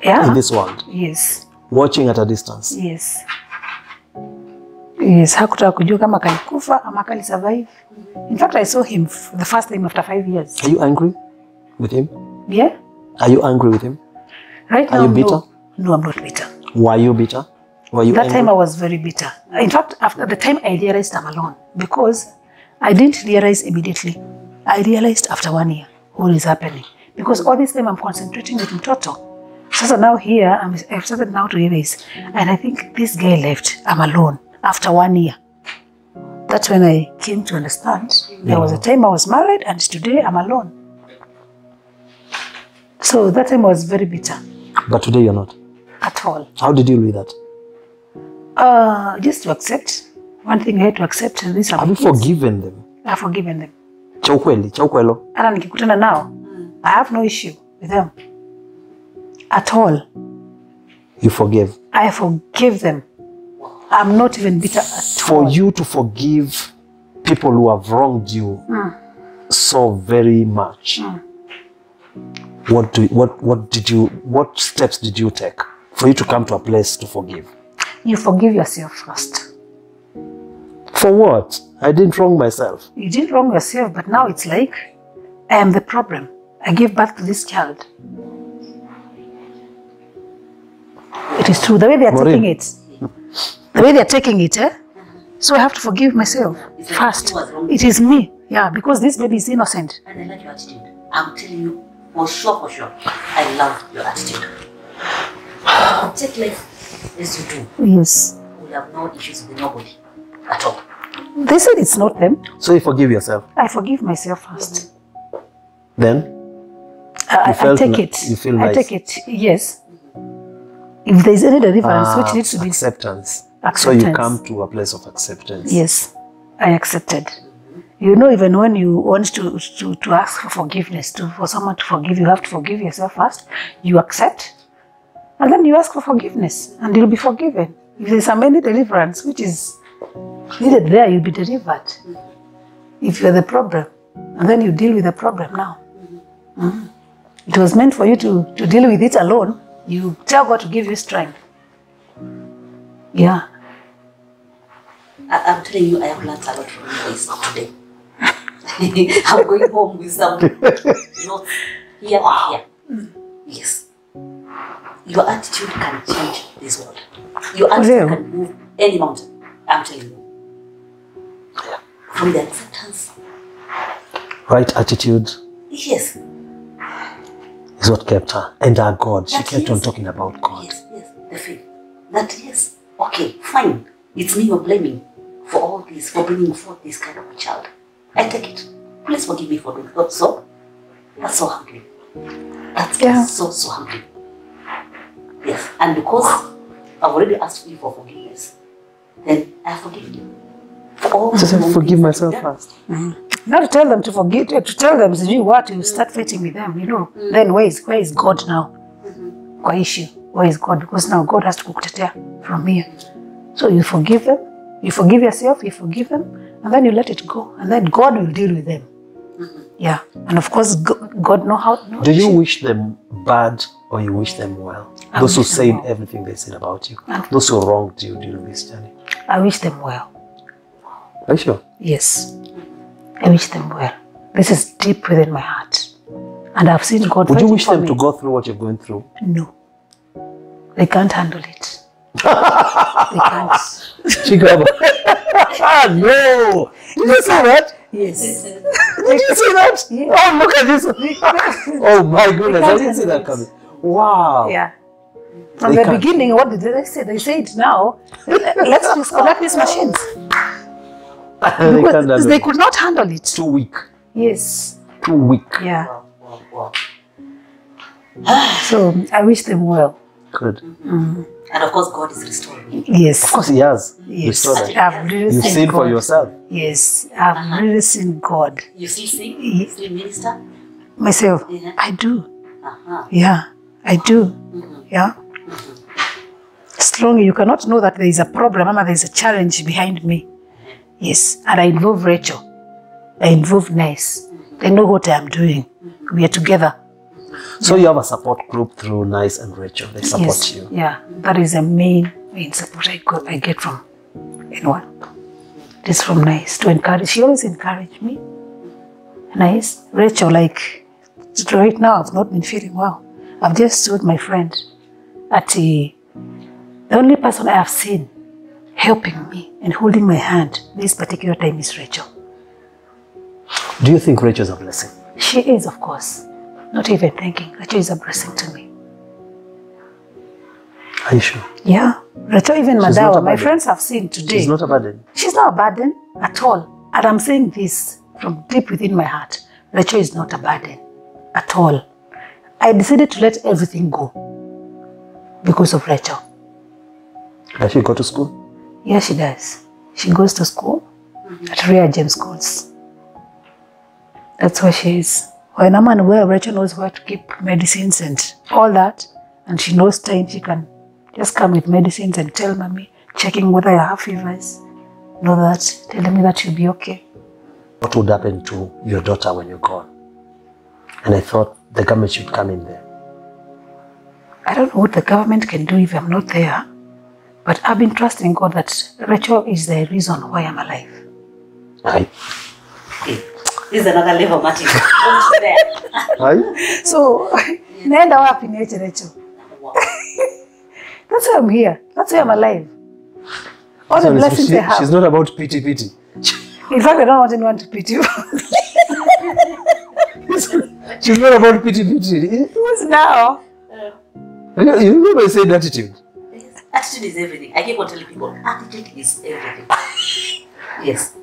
C: Yeah.
B: in this world,
C: Yes.
B: watching at a distance.
C: Yes. Yes, hakutaka kujua kama kalikufa ama kali survive. In fact, I saw him the first time after 5 years.
B: Are you angry with him?
C: Yeah.
B: Are you angry with him?
C: Right
B: Are
C: now,
B: you bitter?
C: no. No, I'm not bitter.
B: Were you bitter? Were you
C: That
B: angry?
C: time I was very bitter. In fact, after the time I realized I'm alone, because I didn't realize immediately. I realized after 1 year what is happening. Because all this time I'm concentrating with Mtoto. So now here, I've started now to realize, and I think this guy left, I'm alone after 1 year. That's when I came to understand. There was a time I was married and today I'm alone. So that time I was very bitter
B: But today you're not.
C: at all.
B: How did you deal with that?
C: Just to accept. One thing I had to accept is this.
B: Have you forgiven them?
C: I've forgiven them.
B: Cha ukweli, cha ukwelo.
C: Hata nikikutana nao, I have no issue with them at all.
B: You forgive.
C: I forgive them. I'm not even bitter at
B: For
C: all.
B: you to forgive people who have wronged you so very much, what steps did you take for you to come to a place to forgive?
C: You forgive yourself first.
B: For what? I didn't wrong myself.
C: You didn't wrong yourself, but now it's like I am the problem. I gave birth to this child. It is true. The way they are
B: Maureen.
C: taking it. The way they are taking it, eh? So I have to forgive myself
A: It's like
C: first.
A: you was wrong.
C: It is me. Yeah, because this baby is innocent.
A: And I like your attitude. I'm telling you, for sure, I love your attitude. Take life as you do.
C: Yes.
A: We have no issues with nobody at all.
C: They said it's not them.
B: So you forgive yourself.
C: I forgive myself first.
B: Then
C: I
B: felt
C: take
B: ni-
C: it.
B: you feel
C: I
B: nice.
C: take it. Yes. If there is any deliverance which needs to be
B: acceptance. So
C: Acceptance.
B: you come to a place of acceptance.
C: yes, I accepted. You know, even when you want to ask for forgiveness, for someone to forgive, you have to forgive yourself first. You accept, and then you ask for forgiveness, and you'll be forgiven. If there's any deliverance which is needed there, you'll be delivered. If you're the problem, and then you deal with the problem now. It was meant for you to deal with it alone. You tell God to give you strength. Yeah.
A: I'm telling you, I have learned a lot from you guys today. I'm going home with some notes here and here. Yes. Your attitude can change this world. Your attitude
C: Really?
A: can move any mountain. I'm telling you. From the acceptance.
B: Right attitude
A: Yes.
B: is what kept her. And our God. She
A: That
B: kept on
A: yes.
B: talking about God.
A: Yes, the faith. That yes. Okay, fine. It's me you're blaming for all this, for bringing forth this kind of a child. I take it. Please forgive me for doing that. So, that's so humbling. That's
C: Yeah.
A: so humbling. Yes, and because I've already asked you for forgiveness, then I forgive you. For all
B: So
A: the
B: I
A: wrong
B: forgive
A: things
B: myself
A: that you've
B: first.
C: Not to tell them to forget, to tell them to do what, you start fighting with them, you know. Then where is God now? Kwa issue, where is God? Because now God has to kukutetea from here. So you forgive them, you forgive yourself, you forgive them, and then you let it go. And then God will deal with them. Yeah. And of course, God know how.
B: Do you wish them bad or you wish them well?
C: I
B: Those who
C: wish them
B: said
C: well.
B: everything they said about you.
C: And-
B: Those who wronged you during this journey.
C: I wish them well.
B: Are you sure?
C: Yes. I wish them well. This is deep within my heart. And I've seen God
B: Would you
C: fighting
B: wish
C: for
B: them
C: me.
B: to go through what you're going through?
C: No. They can't handle it. They can't.
B: Chigaba. No! Did you say that?
C: Yes.
B: Did you see that?
C: Yeah.
B: Oh, look at this. Oh my goodness, I didn't see that coming. Wow.
C: Yeah. From
B: They
C: the
B: can't.
C: beginning, what did they say? They said now, let's disconnect these machines.
B: They can't
C: Because
B: handle
C: they
B: it.
C: could not handle it.
B: Too weak.
C: Yes.
B: Too weak.
C: Yeah.
A: Wow.
C: So I wish them well.
B: Good.
A: And of course, God is restoring you.
C: Yes.
B: Of course he has.
C: Yes.
B: Restored that.
C: I've really
B: You've
C: seen
B: seen
C: God.
B: for yourself.
C: Yes. I've really seen God.
A: You still sing?
C: Ye-
A: You still minister?
C: Myself.
A: Yeah.
C: I do.
A: Uh-huh.
C: Yeah. I do. Yeah. Strong, you cannot know that there is a problem, or there is a challenge behind me. Yes. And I involve Rachel. I involve Nice. They know what I am doing. We are together.
B: So you have a support group through Nice and Rachel. They support you.
C: Yeah, that is the main support I get from anyone. It's from Nice to encourage. She always encouraged me. Nice. Rachel, like right now, I've not been feeling well. I've just told my friend at the only person I have seen helping me and holding my hand this particular time is Rachel.
B: Do you think Rachel is a blessing?
C: She is, of course. Not even thinking. Rachel is a blessing to me.
B: Are you sure?
C: Yeah. Rachel, even
B: She's not a
C: Madawa, my
B: burden.
C: friends have seen today.
B: She's not a burden.
C: She's not a burden at all. And I'm saying this from deep within my heart. Rachel is not a burden at all. I decided to let everything go because of Rachel.
B: Does she go to school?
C: Yeah, she does. She goes to school at Rhea James Schools. That's where she is. When I'm unwell, Rachel knows where to keep medicines and all that. And she knows time she can just come with medicines and tell mommy, checking whether I have fevers. Know that, telling me that she'll be okay.
B: What would happen to your daughter when you're gone? And I thought the government should come in there.
C: I don't know what the government can do if I'm not there. But I've been trusting God that Rachel is the reason why I'm alive.
B: Aye.
A: This is another level, Martin. Don't there.
B: Aye?
C: So, naenda wapi niache Rachel?
A: Wow.
C: That's why I'm here. That's why I'm alive. All the blessings I have.
B: She's not about pity.
C: In fact, I don't want anyone to pity you.
B: She's not about pity.
C: Who's now?
B: You remember I said attitude?
A: Attitude is everything. I keep on telling people, attitude is everything. Yes.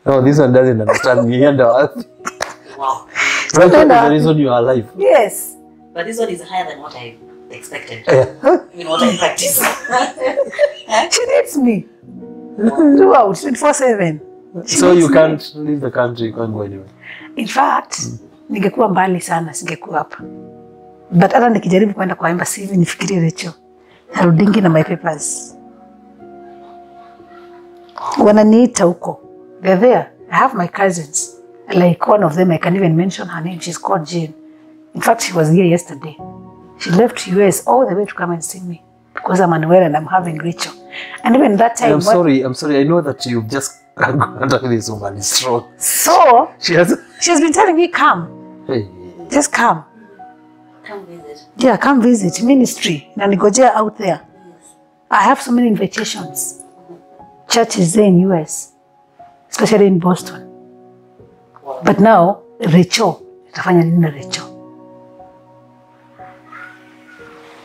B: No, this one doesn't understand me.
A: Wow.
B: Rachel is the reason you are alive.
C: Yes.
A: But this one is higher than what I expected.
B: Yeah.
A: Even what I practice.
C: She needs me. Throughout, 24/7.
B: So you can't leave the country, you can't go anywhere.
C: In fact, ningekuwa mbali sana, singekuwa hapa. But hata nikijaribu kwenda kwa embassy hivi nifikirie Rachel. Narudingi na my papers. Wananiita huko. They're there. I have my cousins. Like one of them, I can even mention her name. She's called Jane. In fact, she was here yesterday. She left US all the way to come and see me because I'm unwell and I'm having Rachel. And even that time,
B: I'm sorry. I know that you've just gone to this woman is strong.
C: So
B: She's
C: been telling me, come.
B: Hey.
C: Just come.
A: Come visit.
C: Yeah, come visit ministry. Na nigojea out there.
A: Yes.
C: I have so many invitations. Churches there in US, especially in Boston.
A: Wow.
C: But now, Rachel. Itafanya nini na Rachel?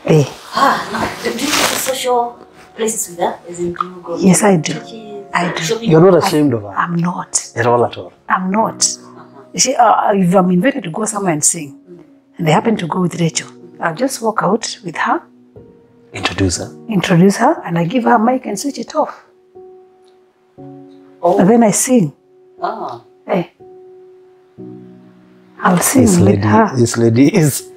C: Hey.
A: Now, do you go to social places with her? As in, do you go
C: Yes, I do.
A: churches,
C: I do.
A: shopping?
B: You're not ashamed of her?
C: I'm not.
B: At all.
C: I'm not. If I'm invited to go somewhere and sing, and they happen to go with Rachel, I'll just walk out with her,
B: Introduce her.
C: and I give her a mic and switch it off.
A: Oh.
C: And then I sing.
A: Oh.
C: Hey. I'll sing with her.
B: This lady is...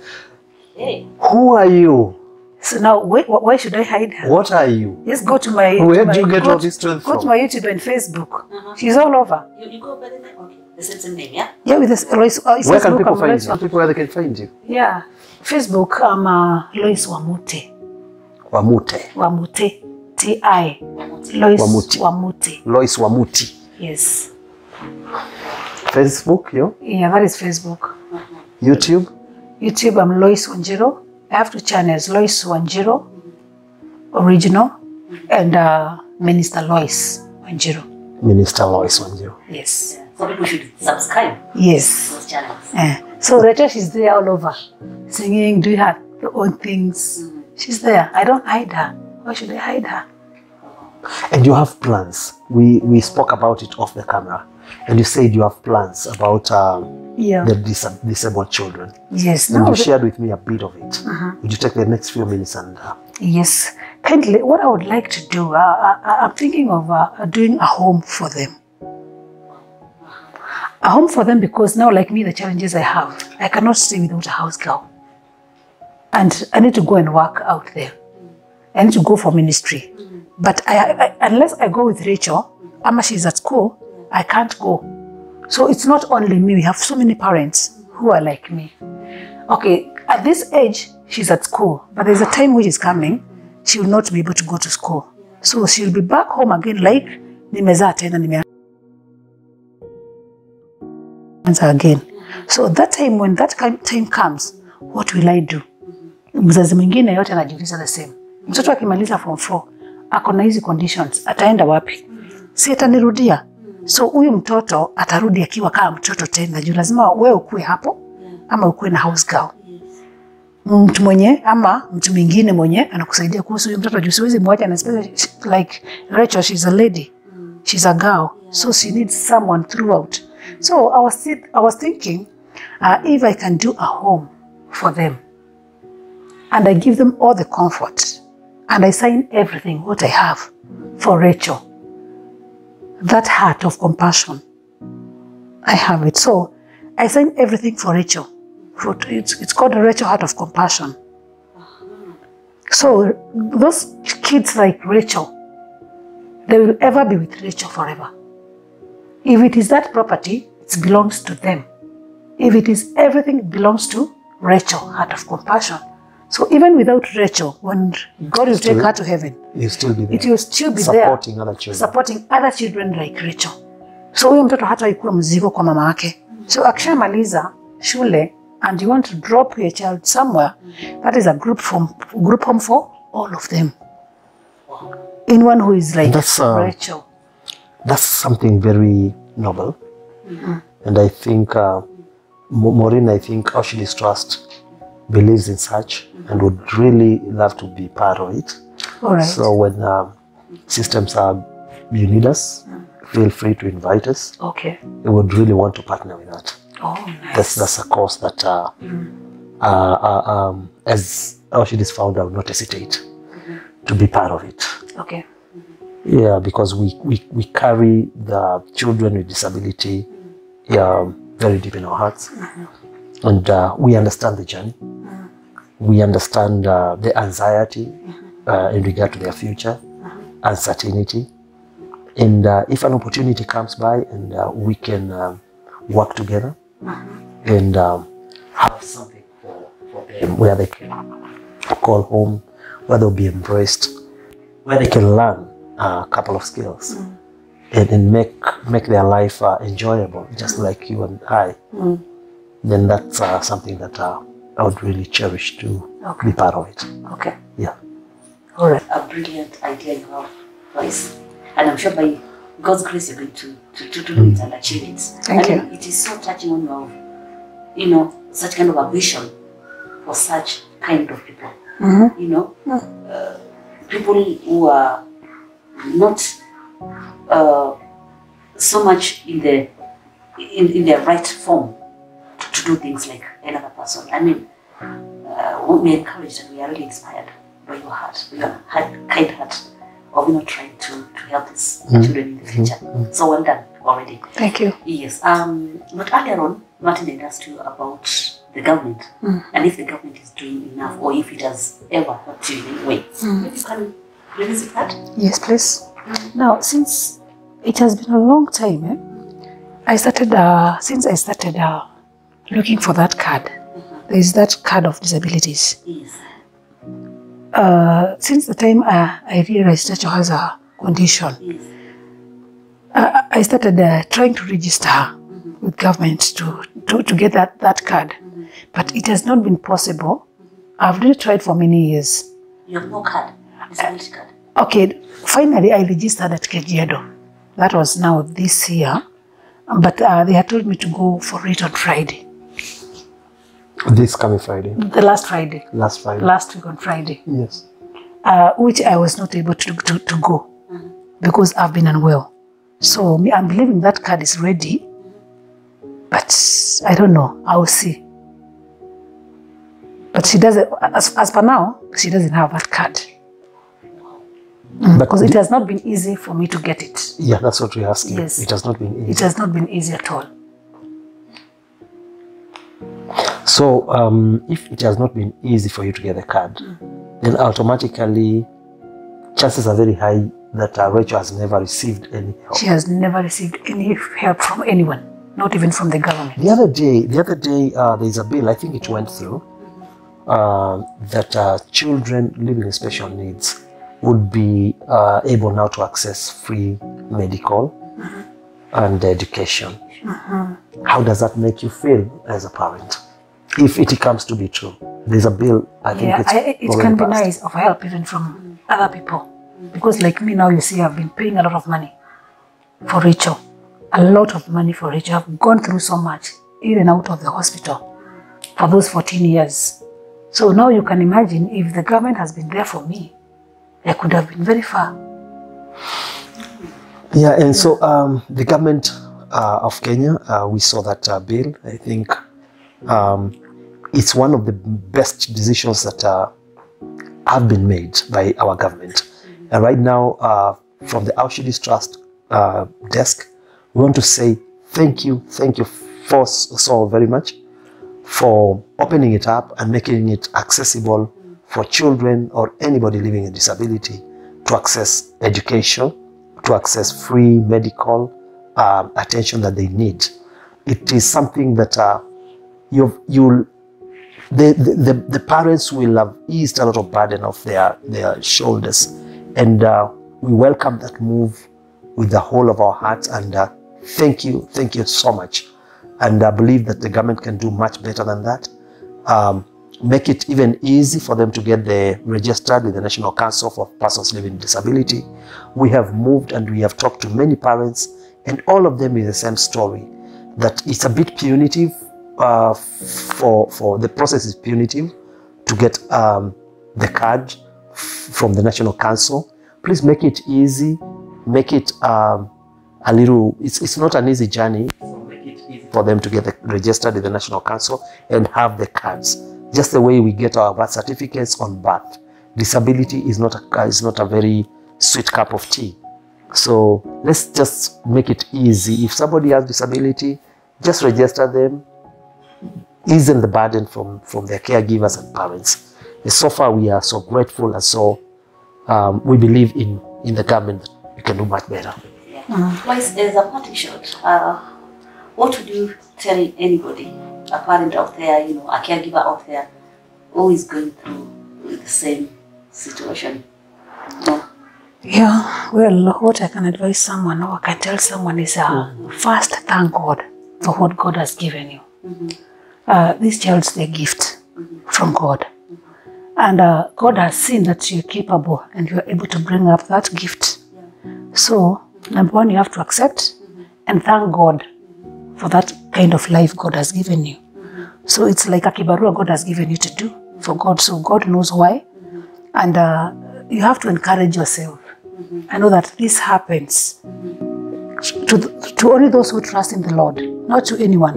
A: Hey.
B: Who are you?
C: So now, why should I hide her?
B: What are you?
C: Just go to my...
B: Where do you get all this strength
C: Go to
B: from?
C: my YouTube and Facebook. She's all over.
A: You go by the name? Okay. The same name, yeah?
C: Yeah, with this Lois.
B: Where can people find you? People where they can find you?
C: Yeah. Facebook, I'm Lois Wamute. Wamute. T-I. Lois Wamute.
B: Lois Wamuti.
C: Yes.
B: Facebook, yo?
C: Yeah, that is Facebook.
B: YouTube?
C: YouTube, I'm Lois Wanjiro. I have two channels, Lois Wanjiro, original, and Minister Lois Wanjiro.
B: Minister Lois Wanjiro.
C: Yes.
A: So people should subscribe
C: Yes.
A: to those channels.
C: So Rachel, she's there all over, singing, doing her own things. She's there. I don't hide her. Why should I hide her?
B: And you have plans. We spoke about it off the camera. And you said you have plans about the disabled children.
C: Yes.
B: And you shared with me a bit of it. Would you take the next few minutes and...
C: Yes. Kindly, what I would like to do, I'm thinking of doing a home for them. A home for them because now, like me, the challenges I have, I cannot stay without a house girl. And I need to go and work out there. I need to go for ministry. But unless I go with Rachel, Amma, she's at school, I can't go. So it's not only me, we have so many parents who are like me. Okay, at this age, she's at school, but there's a time which is coming, she will not be able to go to school. So she'll be back home again, like, nimezaa tena, again. So that time, when that time comes, what will I do? Mzazi mwingine yote anajiuliza the same. Mtoto akimaliza form 4, ako na hizi conditions, ataenda wapi? Si atanirudia. So huyu mtoto atarudi akiwa kama mtoto tena. Juu lazima wewe ukue hapo, ama ukue na house girl. Mtu mwenye, ama mtu mwingine mwenye, anakusaidia kuhusu huyu mtoto. Juu siwezi mwacha, na especially like Rachel, she's a lady. She's a girl. So she needs someone throughout. So I was thinking, if I can do a home for them, and I give them all the comfort, and I sign everything, what I have for Rachel, that heart of compassion, I have it. So I sign everything for Rachel. It's called a Rachel Heart of Compassion. So those kids like Rachel, they will ever be with Rachel forever. If it is that property, it belongs to them. If it is everything, it belongs to Rachel, Heart of Compassion. So even without Rachel, when God will take her to heaven,
B: you'll still be there.
C: It will still be
B: supporting
C: there,
B: other children.
C: Supporting other children like Rachel. So huyo mtoto hata ikuwa mzigo kwa mama yake. So akishamaliza shule and you want to drop your child somewhere, that is a group home for all of them. In one who is like Rachel.
B: That's something very noble. And I think Maureen, I think Ashley's Trust believes in such and would really love to be part of it.
C: All right.
B: So when systems are, you need us, feel free to invite us.
C: Okay.
B: We would really want to partner with that.
C: Oh, nice.
B: That's a cause that as Ashley's founder, I would not hesitate to be part of it.
C: Okay.
B: Yeah, because we carry the children with disability very deep in our hearts. And we understand the journey. We understand the anxiety in regard to their future, uncertainty. And if an opportunity comes by and we can work together and have something for them where they can call home, where they'll be embraced, where they can learn a couple of skills and make their life enjoyable, just like you and I, then that's something that I would really cherish to be part of it.
C: Okay.
B: Yeah.
C: All right.
A: A brilliant idea you have, Joyce. And I'm sure by God's grace you're going to do it and achieve it.
C: Thank you.
A: It is so touching when you have, such kind of a vision for such kind of people. People who are not so much in their right form to do things like another person. I mean, we're encouraged and we are really inspired by your heart, by your kind heart of trying to help these children in the future. So well done already.
C: Thank you.
A: Yes. But earlier on, Martin had asked you about the government and if the government is doing enough or if it has ever helped you in any way. Maybe you can revisit that?
C: Yes, please. Now, since it has been a long time, since I started looking for that card. There is that card of disabilities.
A: Yes.
C: Since the time I realized that she has a condition,
A: Yes.
C: I started trying to register her with government to get that card. But it has not been possible. I've really tried for many years.
A: You have no card, disability card.
C: Okay, finally I registered at Kajiado. That was now this year. But they had told me to go for it on Friday.
B: This coming Friday?
C: The last Friday.
B: Last Friday.
C: Last week on Friday.
B: Yes.
C: Which I was not able to go because I've been unwell. So I'm believing that card is ready. But I don't know. I will see. But she doesn't, as per now, she doesn't have that card. Because it has not been easy for me to get it.
B: Yeah, that's what we're asking.
C: Yes.
B: It has not been easy.
C: It has not been easy at all.
B: So, if it has not been easy for you to get the card, then automatically, chances are very high that Rachel has never received any help.
C: She has never received any help from anyone. not even from the government.
B: The other day, there's a bill, I think it went through, that children living with special needs would be able now to access free medical and education. How does that make you feel as a parent? If it comes to be true, there's a bill, I think
C: it can be nice of help even from other people. Because like me now, you see, I've been paying a lot of money for Rachel. A lot of money for Rachel. I've gone through so much, in and out of the hospital for those 14 years. So now you can imagine if the government has been there for me, I could have been very far.
B: Yeah, and so the government of Kenya, we saw that bill. I think it's one of the best decisions that have been made by our government. And right now, from the Auschwitz Trust desk, we want to say thank you so very much for opening it up and making it accessible for children or anybody living with disability to access education, to access free medical attention that they need. It is something that the parents will have eased a lot of burden off their shoulders, and we welcome that move with the whole of our hearts, and thank you so much. And I believe that the government can do much better than that. Make it even easy for them to get registered with the National Council for Persons Living with Disability. We have moved and we have talked to many parents, and all of them is the same story, that it's a bit punitive. For the process is punitive to get the card from the National Council. Please make it easy, make it a little, it's not an easy journey. Make it easy for them to get registered with the National Council and have the cards. Just the way we get our birth certificates on birth. Disability is not a very sweet cup of tea. So let's just make it easy. If somebody has disability, just register them, easing the burden from their caregivers and parents. And so far, we are so grateful, and so we believe in the government that we can do much better.
A: Yeah. As a parting shot, what would you tell anybody, a parent out there, a caregiver out there, who is going through the same situation?
C: Yeah, well, what I can advise someone, or I can tell someone is first thank God for what God has given you. This child's a gift from God. And God has seen that you're capable and you're able to bring up that gift. So, number one, you have to accept and thank God for that kind of life God has given you. So it's like a kibarua God has given you to do for God. So God knows why. And you have to encourage yourself. I know that this happens to only those who trust in the Lord, not to anyone.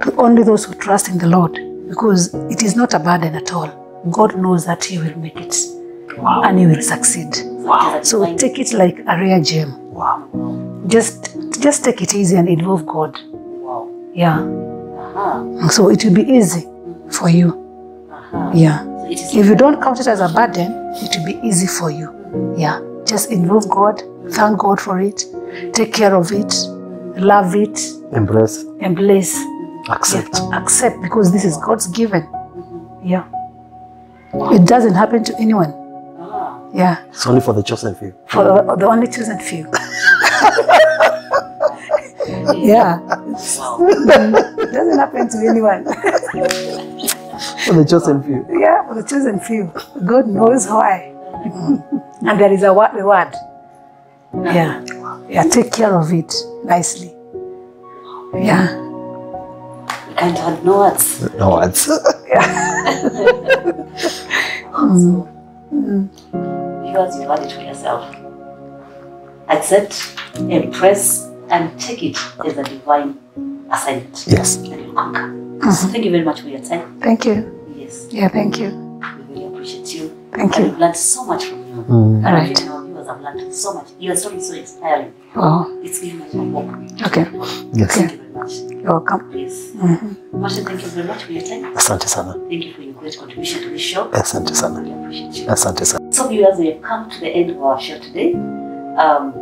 C: To only those who trust in the Lord, because it is not a burden at all. God knows that He will make it, and He will succeed. So take it like a rare gem. Just take it easy and involve God. Yeah. So it will be easy for you. Yeah. If you don't count it as a burden, it will be easy for you. Yeah. Just involve God, thank God for it, take care of it, love it,
B: embrace, accept.
C: Yeah. Accept, because this is God's given. Yeah. It doesn't happen to anyone. Yeah.
B: It's only for the chosen few.
C: For the only chosen few. Yeah. It doesn't happen to anyone.
B: For the chosen few.
C: Yeah, for the chosen few. God knows why. And there is a reward. Yeah. Yeah, take care of it nicely. Yeah.
A: We can't add no words.
B: No words.
A: Because you had it for yourself. Accept, embrace, and take it as a divine assignment.
B: Yes.
A: And you conquer. So thank you very much for your time.
C: Thank you.
A: Yes.
C: Yeah, thank you.
A: We really appreciate you.
C: Thank
A: And
C: you.
A: we've learned so much from you.
C: All right.
A: And our viewers have learned so much. Your story is so inspiring.
C: Oh,
A: It's giving us hope.
C: okay.
B: Yes.
A: Thank you very much.
C: You're welcome.
A: Yes. Martin, thank you very much for your time.
B: Asante sana.
A: Thank you for your great contribution to this show.
B: Asante sana.
A: We appreciate you.
B: Asante sana.
A: So viewers, we have come to the end of our show today.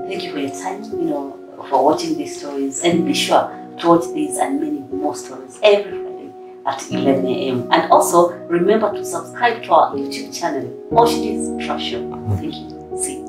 A: Thank you for your time. for watching these stories, and be sure to watch these and many more stories every Friday at 11 a.m. And also remember to subscribe to our YouTube channel, Oshdi's Trash Show. Thank you. See you.